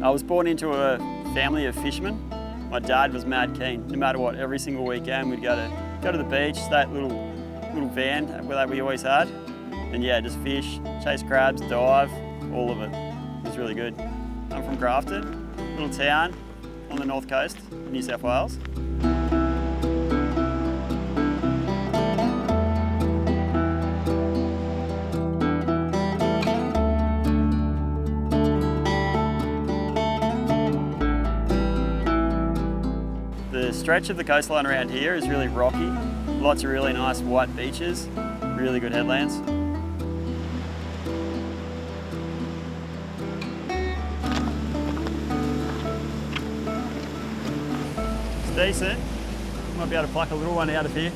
I was born into a family of fishermen. My dad was mad keen. No matter what, every single weekend we'd go to the beach, that little van that we always had, and yeah, just fish, chase crabs, dive, all of it. It was really good. I'm from Grafton, little town on the North Coast of New South Wales. The stretch of the coastline around here is really rocky. Lots of really nice white beaches, really good headlands. It's decent. Might be able to pluck a little one out of here.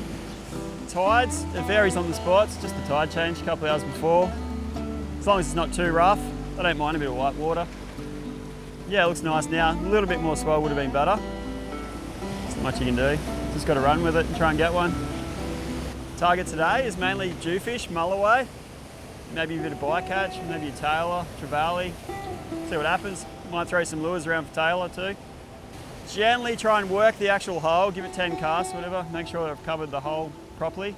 Tides, it varies on the spots, just the tide change a couple of hours before. As long as it's not too rough, I don't mind a bit of white water. Yeah, it looks nice now. A little bit more swell would have been better. There's not much you can do. Just got to run with it and try and get one. Target today is mainly jewfish, mulloway, maybe a bit of bycatch, maybe a tailor, trevally. See what happens. Might throw some lures around for tailor too. Generally try and work the actual hole, give it 10 casts, whatever. Make sure I've covered the hole properly.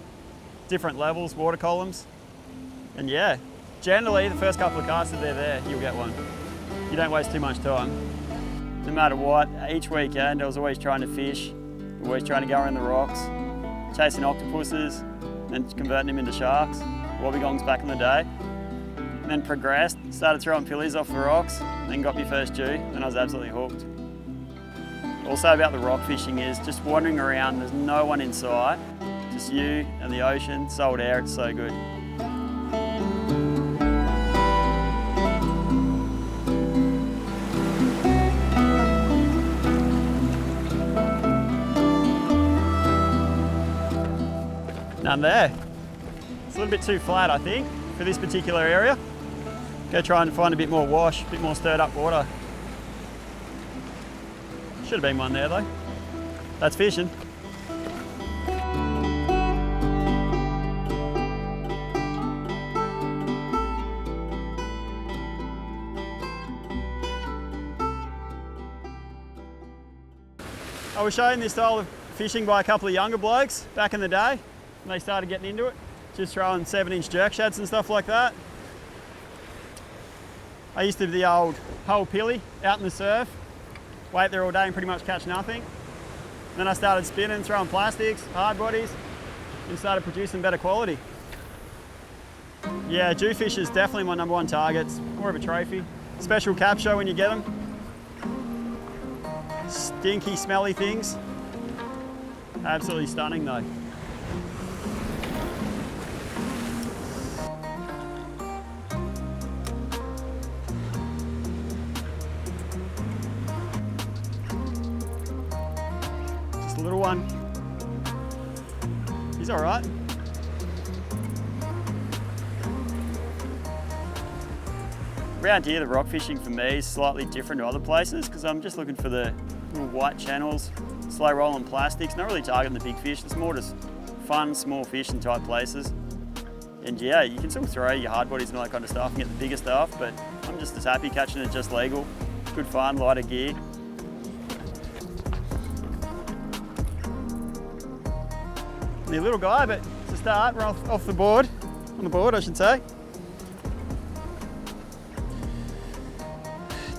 Different levels, water columns. And yeah, generally the first couple of casts, if they're there, you'll get one. You don't waste too much time. No matter what, each weekend I was always trying to fish, always trying to go around the rocks, chasing octopuses and converting them into sharks, wobbegongs back in the day. And then progressed, started throwing pillies off the rocks, then got my first jew, and I was absolutely hooked. Also about the rock fishing is just wandering around, there's no one in sight, just you and the ocean, salt air, it's so good. None there. It's a little bit too flat, I think, for this particular area. Go try and find a bit more wash, a bit more stirred up water. Should have been one there though. That's fishing. I was shown this style of fishing by a couple of younger blokes back in the day. When they started getting into it, just throwing 7-inch jerk shads and stuff like that. I used to do the old whole pilly out in the surf, wait there all day and pretty much catch nothing. Then I started spinning, throwing plastics, hard bodies, and started producing better quality. Yeah, jewfish is definitely my #1 target. It's more of a trophy. Special capture when you get them. Stinky, smelly things. Absolutely stunning though. Just a little one. He's all right. Around here, the rock fishing for me is slightly different to other places because I'm just looking for the little white channels, slow rolling plastics, not really targeting the big fish. It's more just fun, small fish in tight places. And yeah, you can still throw your hard bodies and all that kind of stuff and get the bigger stuff, but I'm just as happy catching it just legal. Good fun, lighter gear. The little guy, but to start, we're off the board, on the board I should say.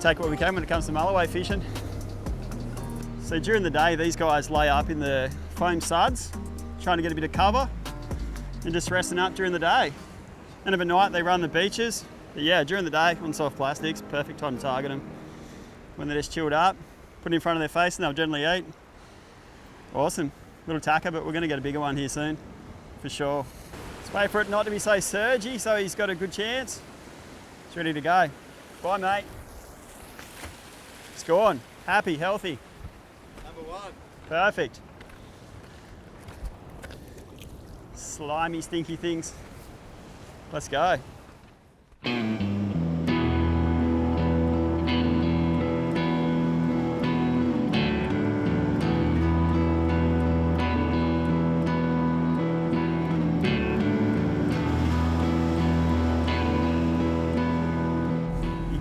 Take what we can when it comes to mulloway fishing. So during the day, these guys lay up in the foam suds, trying to get a bit of cover and just resting up during the day. And overnight they run the beaches. But yeah, during the day on soft plastics, perfect time to target them. When they're just chilled up, put it in front of their face and they'll generally eat. Awesome, little tacker, but we're gonna get a bigger one here soon, for sure. Let's wait for it not to be so surgy, so he's got a good chance. It's ready to go. Bye mate. It's gone, happy, healthy. #1. Perfect. Slimy, stinky things. Let's go. You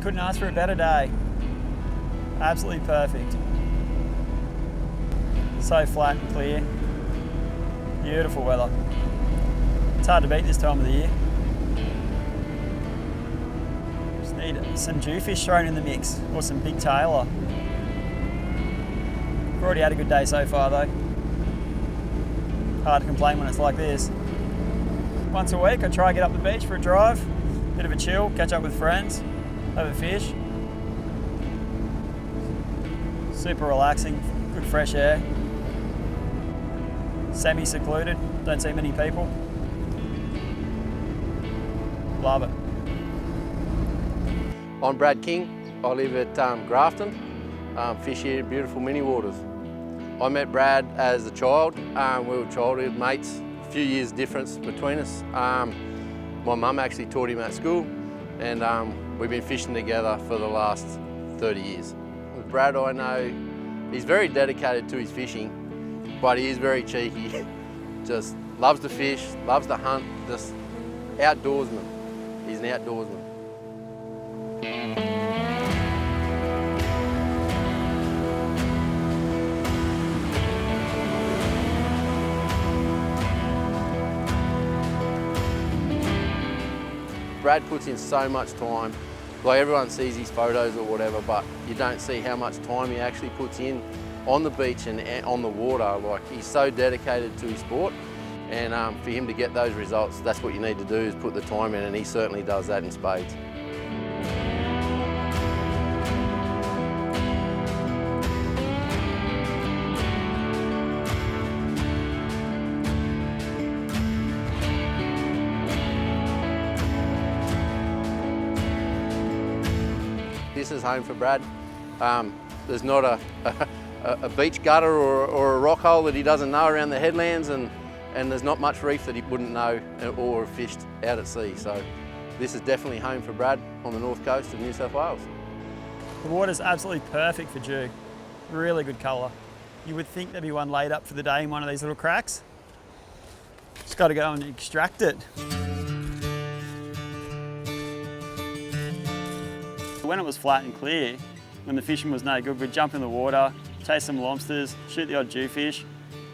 couldn't ask for a better day. Absolutely perfect. So flat and clear. Beautiful weather. It's hard to beat this time of the year. Just need some jewfish thrown in the mix, or some big tailer. We've already had a good day so far though. Hard to complain when it's like this. Once a week I try to get up the beach for a drive, bit of a chill, catch up with friends, have a fish. Super relaxing, good fresh air. Semi-secluded, don't see many people. Love it. I'm Brad King. I live at Grafton, fish here at beautiful mini waters. I met Brad as a child. We were childhood mates, a few years difference between us. My mum actually taught him at school, and we've been fishing together for the last 30 years. With Brad, I know he's very dedicated to his fishing, but he is very cheeky. Just loves to fish, loves to hunt, just outdoorsman. He's an outdoorsman. Brad puts in so much time. Like, everyone sees his photos or whatever, but you don't see how much time he actually puts in on the beach and on the water. Like, he's so dedicated to his sport, and for him to get those results, that's what you need to do, is put the time in, and he certainly does that in spades. This is home for Brad. There's not a beach gutter or a rock hole that he doesn't know around the headlands, and there's not much reef that he wouldn't know or have fished out at sea. So this is definitely home for Brad on the north coast of New South Wales. The water's absolutely perfect for dew. Really good colour. You would think there'd be one laid up for the day in one of these little cracks. Just got to go and extract it. When it was flat and clear, when the fishing was no good, we'd jump in the water, chase some lobsters, shoot the odd jewfish,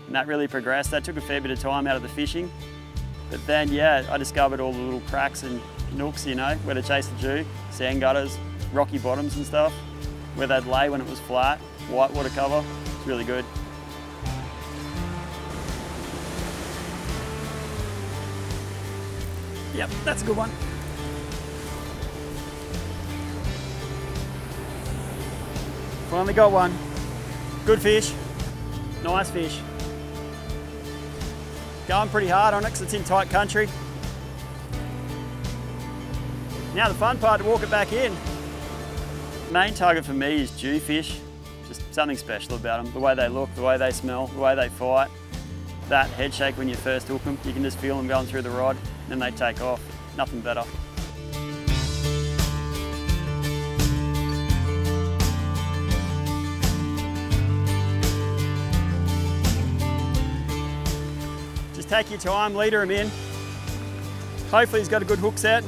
and that really progressed. That took a fair bit of time out of the fishing. But then, yeah, I discovered all the little cracks and nooks, you know, where to chase the dew, sand gutters, rocky bottoms and stuff, where they'd lay when it was flat, white water cover. It's really good. Yep, that's a good one. Finally got one. Good fish, nice fish. Going pretty hard on it because it's in tight country. Now the fun part, to walk it back in. Main target for me is jewfish. Just something special about them. The way they look, the way they smell, the way they fight. That head shake when you first hook them, you can just feel them going through the rod, and then they take off. Nothing better. Take your time, leader him in. Hopefully he's got a good hook set.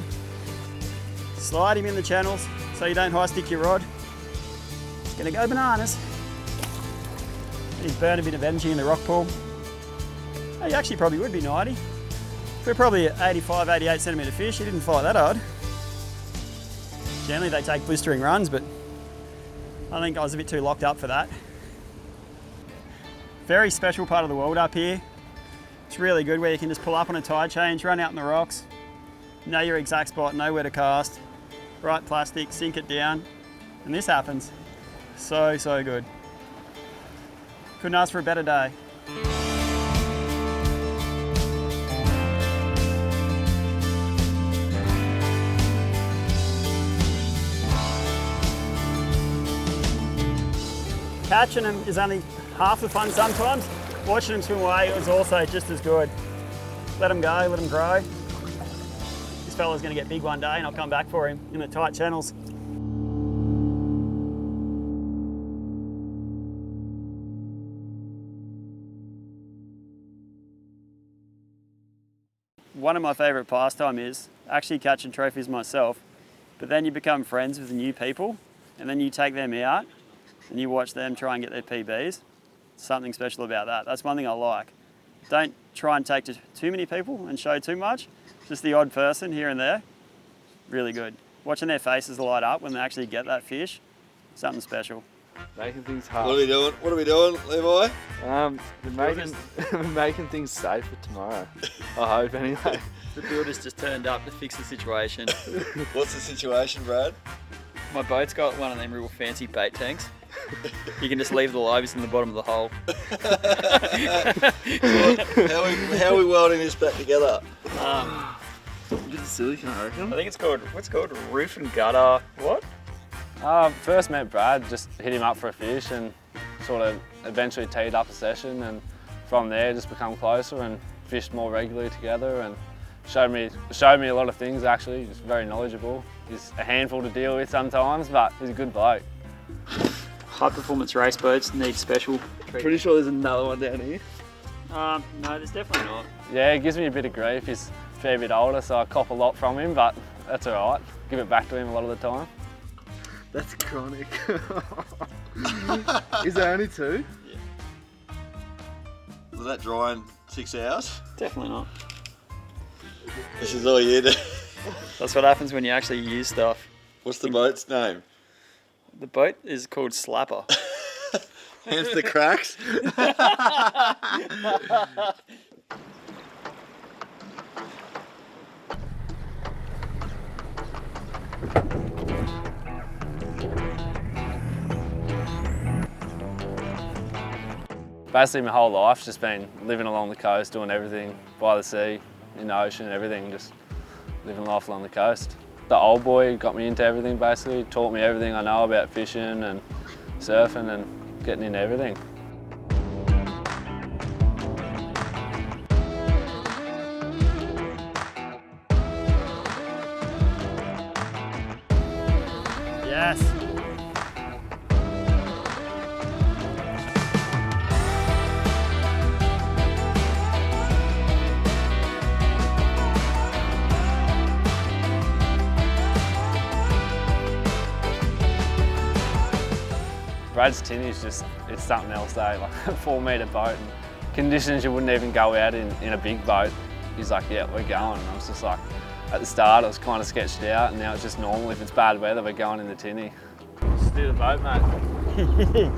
Slide him in the channels so you don't high stick your rod. It's gonna go bananas. He's burned a bit of energy in the rock pool. Oh, he actually probably would be 90. We're probably at 85, 88 centimetre fish. He didn't fight that hard. Generally they take blistering runs, but I think I was a bit too locked up for that. Very special part of the world up here. It's really good where you can just pull up on a tide change, run out in the rocks, know your exact spot, know where to cast, right plastic, sink it down, and this happens. So, so good. Couldn't ask for a better day. Catching them is only half the fun sometimes. Watching them swim away is also just as good. Let them go, let them grow. This fella's going to get big one day and I'll come back for him in the tight channels. One of my favourite pastime is actually catching trophies myself, but then you become friends with the new people and then you take them out and you watch them try and get their PBs, something special about that. That's one thing I like. Don't try and take to too many people and show too much. Just the odd person here and there, really good. Watching their faces light up when they actually get that fish, something special. Making things hard. What are we doing? What are we doing, Levi? We're making things safe for tomorrow. I hope anyway. The builder's just turned up to fix the situation. What's the situation, Brad? My boat's got one of them real fancy bait tanks. You can just leave the lives in the bottom of the hole. How are we welding this back together? Bit of silicone, I reckon. I think it's called, what's it called? Roof and gutter, what? First met Brad, just hit him up for a fish and sort of eventually teed up a session, and from there just become closer and fished more regularly together, and showed me a lot of things actually. He's very knowledgeable. He's a handful to deal with sometimes, but he's a good bloke. High performance race boats need special treatment. Pretty sure there's another one down here. No, there's definitely not. Yeah, it gives me a bit of grief. He's a fair bit older, so I cop a lot from him, but that's all right. Give it back to him a lot of the time. That's chronic. Is there only two? Yeah. Was that dry in 6 hours? Definitely not. This is all you do. That's what happens when you actually use stuff. What's the boat's name? The boat is called Slapper. Hence the cracks. Basically my whole life's just been living along the coast, doing everything by the sea, in the ocean, everything, just living life along the coast. The old boy got me into everything basically, taught me everything I know about fishing and surfing and getting into everything. Yes. Brad's tinnie is just, it's something else though, like a 4-metre boat, and conditions you wouldn't even go out in a big boat. He's like, yeah, we're going. And I was just like, at the start it was kind of sketched out, and now it's just normal. If it's bad weather, we're going in the tinnie. Steer the boat, mate.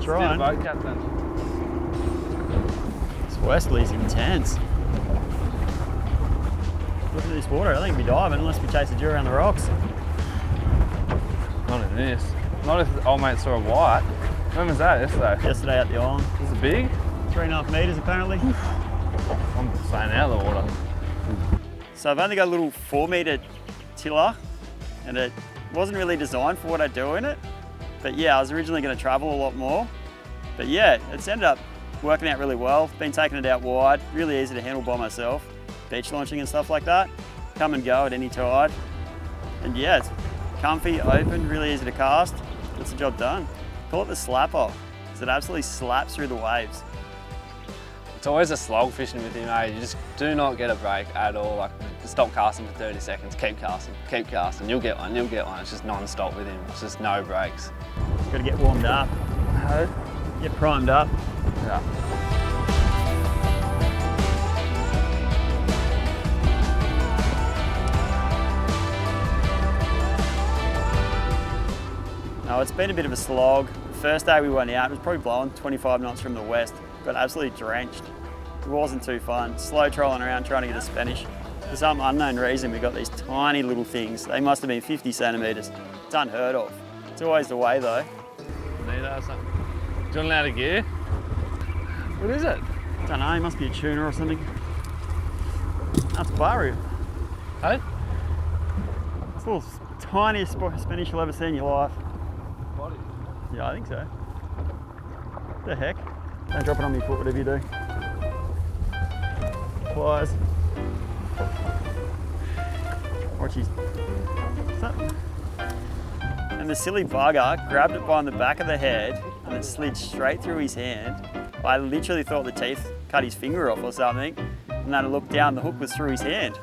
Trying. Steer the boat, Captain. This westerly's intense. Look at this water, I think we'd be diving unless we chase a deer around the rocks. Not in this. Not if the old mate saw a white. When was that? Yesterday at the island. Was it big? 3.5 metres apparently. I'm staying out of the water. So I've only got a little 4-metre tiller, and it wasn't really designed for what I do in it. But yeah, I was originally going to travel a lot more. But yeah, it's ended up working out really well. Been taking it out wide, really easy to handle by myself. Beach launching and stuff like that. Come and go at any tide. And yeah, it's comfy, open, really easy to cast. Gets the job done. Call it the slapper, because it absolutely slaps through the waves. It's always a slog fishing with him, mate. You just do not get a break at all. Like, stop casting for 30 seconds, keep casting. You'll get one. It's just non-stop with him. It's just no breaks. Got to get warmed up. Get primed up. Yeah. No, it's been a bit of a slog. The first day we went out, it was probably blowing 25 knots from the west. Got absolutely drenched. It wasn't too fun. Slow trolling around trying to get a Spanish. For some unknown reason, we got these tiny little things. They must have been 50 centimetres. It's unheard of. It's always the way though. Need that or something? Do you want out of gear? What is it? I don't know, it must be a tuna or something. That's baru. Hey? It's the little tiniest Spanish you'll ever see in your life. Body. Yeah, I think so. What the heck? Don't drop it on me foot, whatever you do. Pliers. Watch his... And the silly bugger grabbed it by the back of the head and it slid straight through his hand. I literally thought the teeth cut his finger off or something, and then I looked down, the hook was through his hand.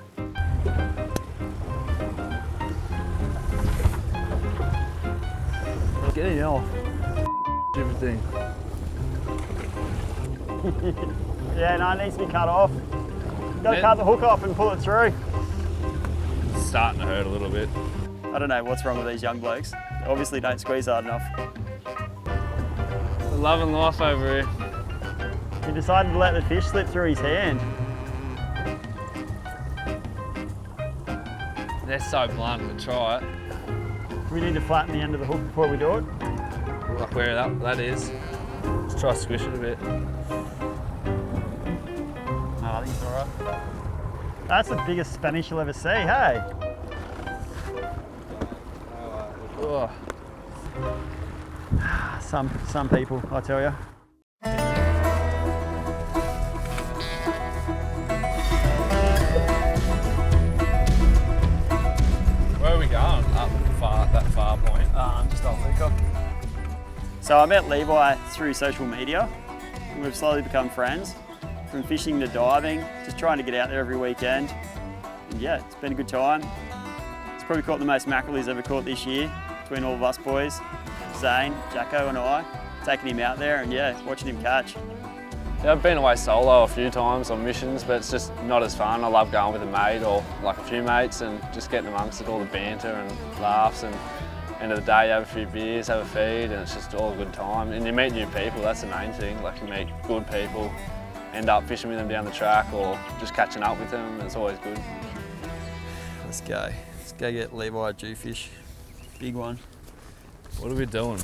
Get it off. Stupid thing. Yeah, no, it needs to be cut off. Got to cut the hook off and pull it through. It's starting to hurt a little bit. I don't know what's wrong with these young blokes. They obviously don't squeeze hard enough. We're loving life over here. He decided to let the fish slip through his hand. They're so blunt, but try it. We need to flatten the end of the hook before we do it. Like where that is. Let's try to squish it a bit. No, I think it's all right. That's the biggest Spanish you'll ever see, hey? Oh. Some people, I tell you. Where are we going? Up that far point. Just off Luca. So I met Levi through social media. We've slowly become friends. From fishing to diving, just trying to get out there every weekend. And yeah, it's been a good time. He's probably caught the most mackerel he's ever caught this year, between all of us boys. Zane, Jacko and I, taking him out there and yeah, watching him catch. Yeah, I've been away solo a few times on missions, but it's just not as fun. I love going with a mate or like a few mates and just getting amongst it, all the banter and laughs, and end of the day you have a few beers, have a feed, and it's just all a good time. And you meet new people, that's the main thing. Like you meet good people, end up fishing with them down the track or just catching up with them, it's always good. Let's go get Levi a Jewfish. Big one. What are we doing?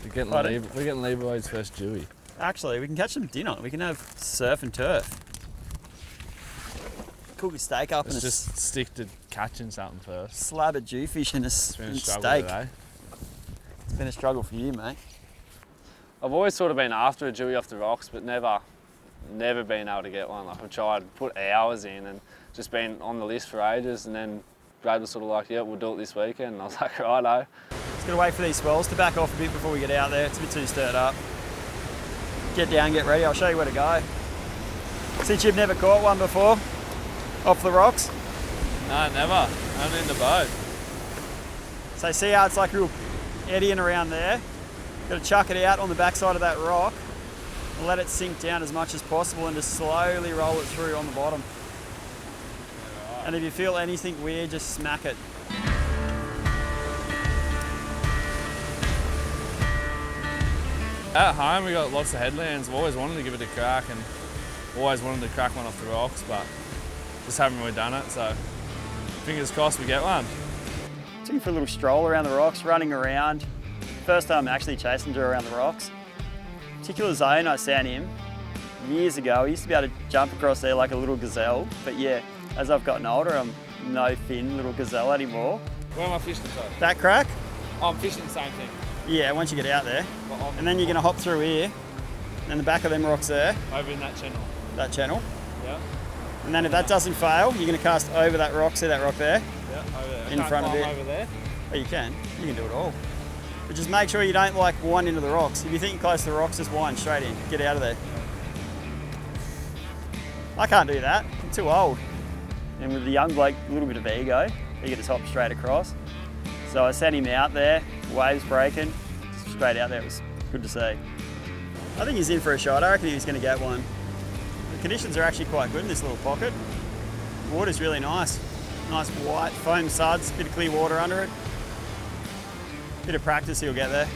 We're getting Levi's first Jewy. Actually, we can catch some dinner. We can have surf and turf. Cook a steak up Let's and just stick to catching something first. slab of Jewfish and a It's been a struggle steak. today. It's been a struggle for you, mate. I've always sort of been after a Jewy off the rocks, but never been able to get one. Like I've tried to put hours in and just been on the list for ages, and then Brad was sort of like, yeah, we'll do it this weekend. And I was like, righto. Just gotta wait for these swells to back off a bit before we get out there. It's a bit too stirred up. Get down, get ready. I'll show you where to go. Since you've never caught one before, off the rocks. No, never. Only in the boat. So see how it's like real eddying around there? Got to chuck it out on the backside of that rock and let it sink down as much as possible and just slowly roll it through on the bottom. And if you feel anything weird, just smack it. At home we got lots of headlands. I've always wanted to give it a crack and always wanted to crack one off the rocks, but just haven't really done it, so fingers crossed we get one. Took him for a little stroll around the rocks, running around. First time actually chasing Drew around the rocks. Particular zone I sent him years ago. He used to be able to jump across there like a little gazelle, but yeah, as I've gotten older, I'm no fin little gazelle anymore. Where am I fishing for? That crack? Oh, I'm fishing the same thing. Yeah, once you get out there. And then you're gonna hop through here, and the back of them rocks there, Over in that channel. that channel. Yeah. And then if that doesn't fail, you're gonna cast over that rock, see that rock there? Yeah, over there. In front of it. Over there. Well, you can do it all. But just make sure you don't like wind into the rocks. If you think you're close to the rocks, just wind straight in, get out of there. I can't do that, I'm too old. And with the young bloke, a little bit of ego, he could just hop straight across. So I sent him out there, waves breaking, just straight out there. It was good to see. I think he's in for a shot. I reckon he's going to get one. The conditions are actually quite good in this little pocket. The water's really nice. Nice white foam suds, bit of clear water under it. Bit of practice, he'll get there.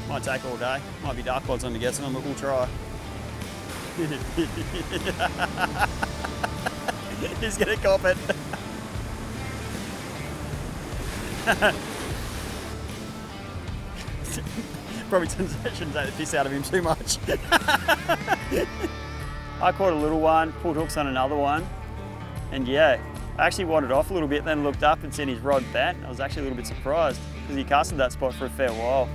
Might take all day. Might be dark pods when he gets them, but we'll try. He's going to cop it. Probably shouldn't take the piss out of him too much. I caught a little one, pulled hooks on another one, and yeah, I actually wandered off a little bit, then looked up and seen his rod bent. I was actually a little bit surprised because he casted that spot for a fair while.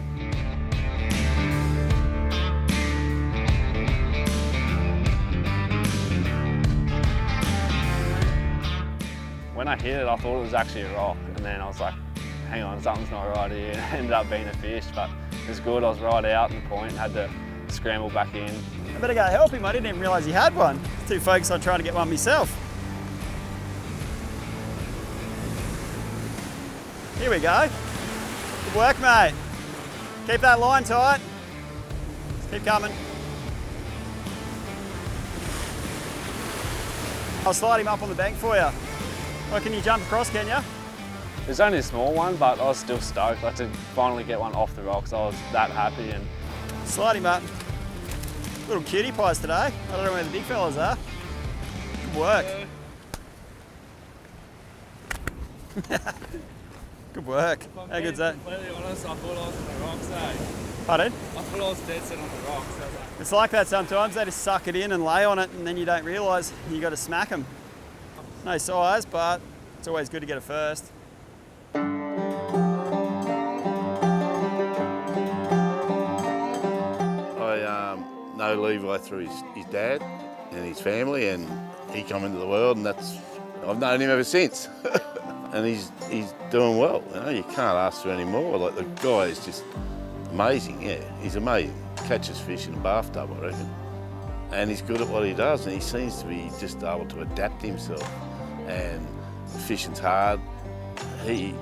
When I hit it, I thought it was actually a rock, and then I was like, hang on, something's not right here. It ended up being a fish, but it was good. I was right out in the point, had to scramble back in. I better go help him. I didn't even realise he had one. I was too focused on trying to get one myself. Here we go. Good work, mate. Keep that line tight. Keep coming. I'll slide him up on the bank for you. Oh, can you jump across, can you? It's only a small one, but I was still stoked like, to finally get one off the rocks. I was that happy. And Slide him up. Little cutie pies today. I don't know where the big fellas are. Good work. Good work. How good's that? Completely honest, I thought I was on the rocks, eh? Pardon? I thought I was dead set on the rocks. It's like that sometimes. They just suck it in and lay on it, and then you don't realise you got to smack them. No size, but it's always good to get it first. I know Levi through his dad and his family, and he come into the world, and I've known him ever since. And he's doing well. You know, you can't ask for any more. Like, the guy is just amazing. Yeah, he's amazing. Catches fish in a bathtub, I reckon. And he's good at what he does, and he seems to be just able to adapt himself. And fishing's hard. He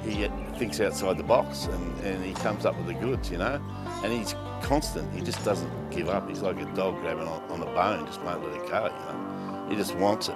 thinks outside the box, and he comes up with the goods, you know. And he's constant. He just doesn't give up. He's like a dog grabbing on the bone, just won't let it go, you know. He just wants it.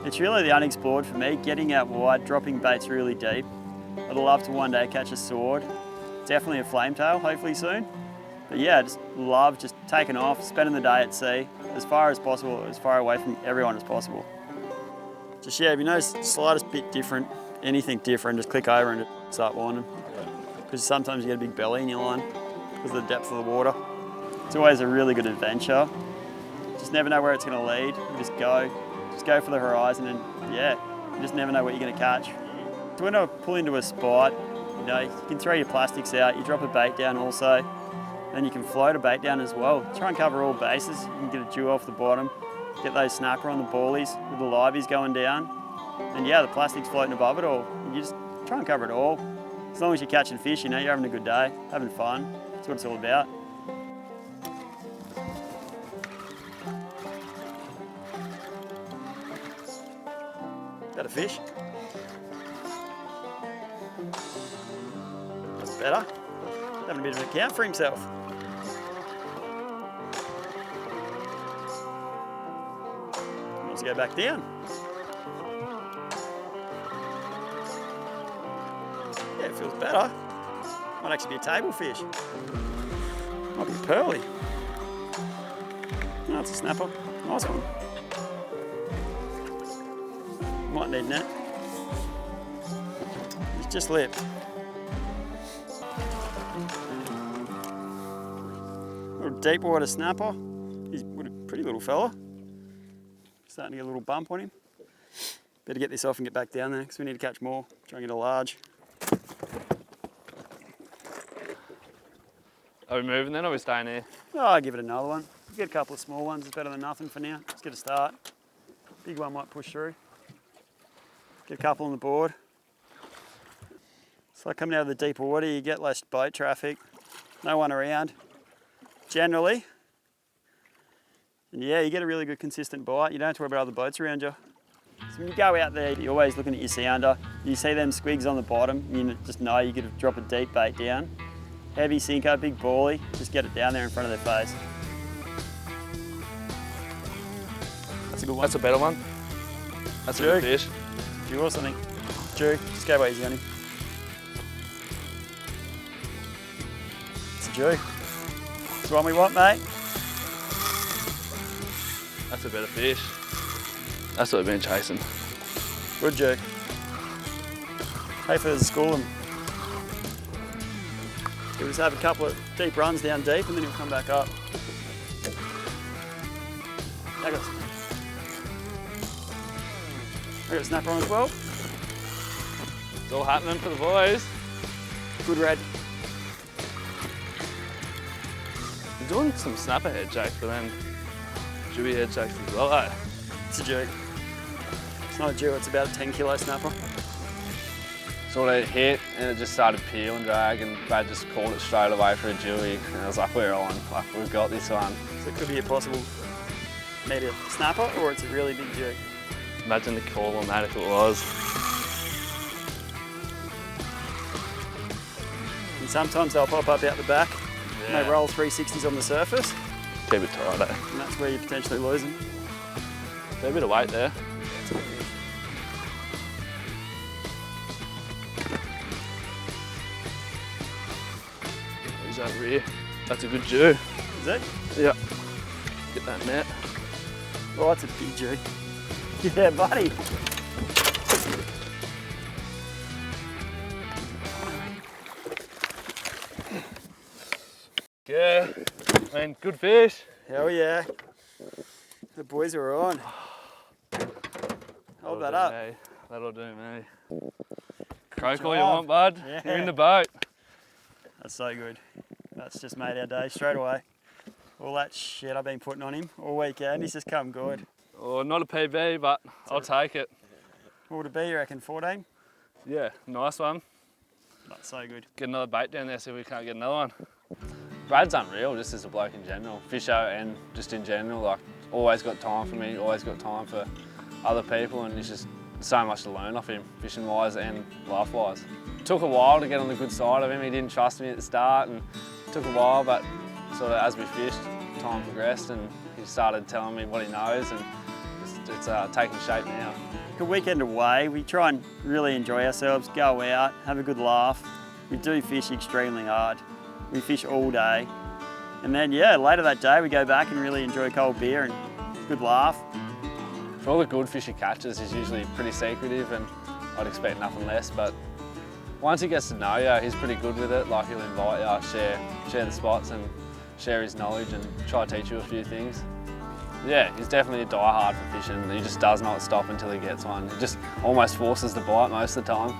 It's really the unexplored for me, getting out wide, dropping baits really deep. I'd love to one day catch a sword, definitely a flametail, hopefully soon. But yeah, I just love just taking off, spending the day at sea, as far as possible, as far away from everyone as possible. Just yeah, if you notice the slightest bit different, anything different, just click over and just start lining. Because sometimes you get a big belly in your line because of the depth of the water. It's always a really good adventure. Just never know where it's going to lead. You just go for the horizon, and yeah, you just never know what you're going to catch. So when I pull into a spot, you know, you can throw your plastics out, you drop a bait down also, then you can float a bait down as well. Try and cover all bases. You can get a dew off the bottom, get those snapper on the ballies with the liveys going down, and yeah, the plastic's floating above it all. You just try and cover it all. As long as you're catching fish, you know, you're having a good day, having fun. That's what it's all about. Got a fish. That's better. Having a bit of an account for himself. He wants to go back down. Yeah, it feels better. Might actually be a table fish. Might be a pearly. No, it's a snapper. Nice one. Might need net. He's just lipped. Little deep water snapper. He's a pretty little fella. Starting to get a little bump on him. Better get this off and get back down there because we need to catch more. Try and get a large. are we moving then, or are we staying here? Oh, I'll give it another one. Get a couple of small ones. It's better than nothing for now. Let's get a start. Big one might push through. Get a couple on the board. It's like coming out of the deeper water, you get less boat traffic, no one around, generally. And yeah, you get a really good consistent bite. You don't have to worry about other boats around you. So when you go out there, you're always looking at your sounder. You see them squigs on the bottom, you just know you got to drop a deep bait down. Heavy sinker, big bally, just get it down there in front of their face. That's a good one. That's a better one. That's a good fish. Jew or something. Jew, just go easy on him. It's a Jew. It's the one we want, mate. That's a better fish. That's what we've been chasing. Good Jew. Hey for the school and he'll just have a couple of deep runs down deep and then he'll come back up. I got a snapper on as well. It's all happening for the boys. Good red. doing some snapper head shakes, but then dewy head shakes as well, eh? It's a Jew. It's not a Jew, it's about a 10 kilo snapper. Sort of hit and it just started peel and drag, and Brad just called it straight away for a dewy, and I was like, we're on, like we've got this one. So it could be a possible maybe a snapper, or it's a really big Jew. Imagine the call on that if it was. And sometimes they'll pop up out the back, and Yeah. they roll 360s on the surface, Keep it tight, eh? and that's where you're potentially losing. Fair bit of weight there. He's over here. That's a good Jew. Is it? Yeah. Get that net. Oh, that's a big Jew. Yeah, buddy. Yeah. Man, good fish. Hell yeah. The boys are on. Hold that up. Me. That'll do me. Croak all you job. want, bud. Yeah. You're in the boat. That's so good. That's just made our day straight away. All that shit I've been putting on him all weekend, he's just come good. Oh, not a PB, but I'll take it. What would it be, you reckon, 14? Yeah, nice one. That's so good. Get another bait down there, see if we can't get another one. Brad's unreal, just as a bloke in general. Fisher and just in general, like always got time for me, always got time for other people, and it's just so much to learn off him, fishing wise and life wise. Took a while to get on the good side of him. He didn't trust me at the start, and it took a while, but sort of as we fished, time progressed and he started telling me what he knows, and it's taking shape now. Good weekend away, we try and really enjoy ourselves, go out, have a good laugh. We do fish extremely hard. We fish all day. And then, yeah, later that day we go back and really enjoy a cold beer and good laugh. For all the good fish he catches, he's usually pretty secretive, and I'd expect nothing less, but once he gets to know you, he's pretty good with it. Like, he'll invite you, share the spots and share his knowledge and try to teach you a few things. Yeah, he's definitely a die-hard for fishing. He just does not stop until he gets one. He just almost forces the bite most of the time.